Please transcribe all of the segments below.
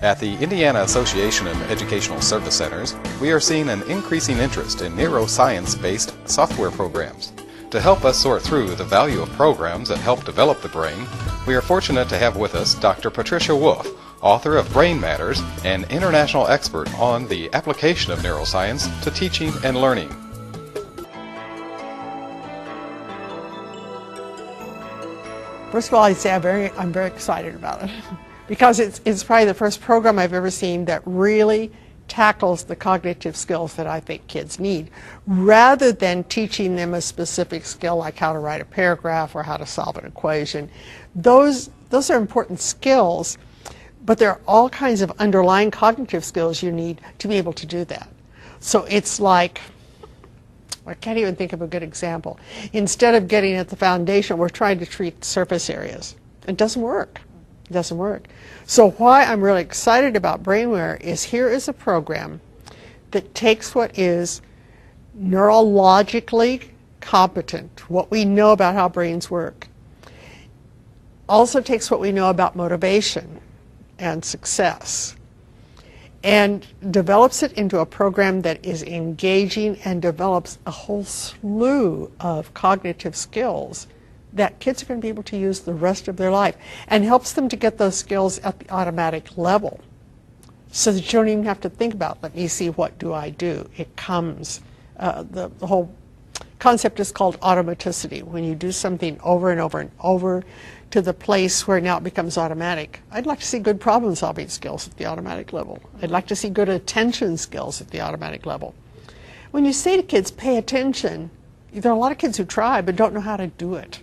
At the Indiana Association of Educational Service Centers, we are seeing an increasing interest in neuroscience-based software programs. To help us sort through the value of programs that help develop the brain, we are fortunate to have with us Dr. Patricia Wolfe, author of Brain Matters and international expert on the application of neuroscience to teaching and learning. First of all, I'd say I'm very excited about it because it's probably the first program I've ever seen that really tackles the cognitive skills that I think kids need, rather than teaching them a specific skill like how to write a paragraph or how to solve an equation. Those are important skills, but there are all kinds of underlying cognitive skills you need to be able to do that. So it's like, I can't even think of a good example. Instead of getting at the foundation, we're trying to treat surface areas. It doesn't work. It doesn't work. So why I'm really excited about BrainWare is here is a program that takes what is neurologically competent, what we know about how brains work, also takes what we know about motivation and success, and develops it into a program that is engaging and develops a whole slew of cognitive skills that kids are going to be able to use the rest of their life, and helps them to get those skills at the automatic level so that you don't even have to think about, let me see, what do I do? It comes. The whole concept is called automaticity. When you do something over and over and over to the place where now it becomes automatic. I'd like to see good problem solving skills at the automatic level. I'd like to see good attention skills at the automatic level. When you say to kids, pay attention, there are a lot of kids who try but don't know how to do it.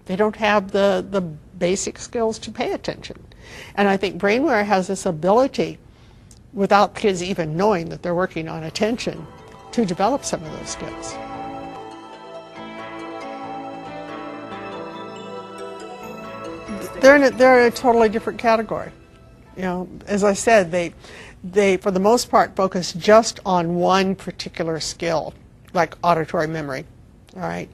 They don't have the basic skills to pay attention. And I think BrainWare has this ability, without kids even knowing that they're working on attention, to develop some of those skills. They're in a totally different category. You know, as I said, they for the most part focus just on one particular skill, like auditory memory. All right.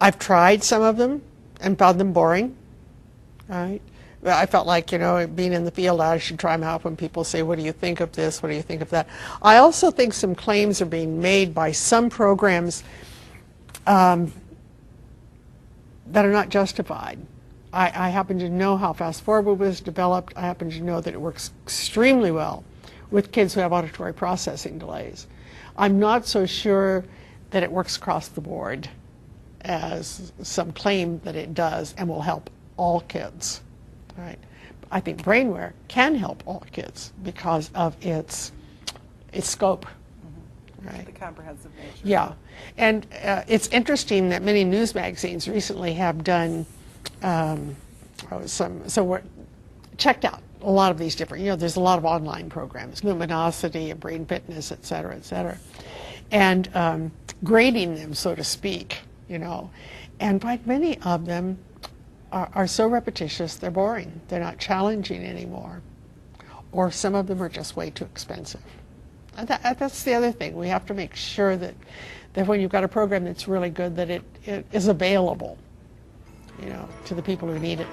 I've tried some of them and found them boring. All right. I felt like, you know, being in the field, I should try them out when people say, what do you think of this? What do you think of that? I also think some claims are being made by some programs that are not justified. I happen to know how Fast Forward was developed. I happen to know that it works extremely well with kids who have auditory processing delays. I'm not so sure that it works across the board as some claim that it does and will help all kids. Right? I think BrainWare can help all kids because of its scope. Right. The comprehensive nature. Yeah, and it's interesting that many news magazines recently have done we're checked out a lot of these different, you know, there's a lot of online programs, Luminosity and Brain Fitness, et cetera, and grading them, so to speak, you know, and quite many of them are so repetitious they're boring. They're not challenging anymore, or some of them are just way too expensive. And that's the other thing. We have to make sure that when you've got a program that's really good, that it is available, you know, to the people who need it.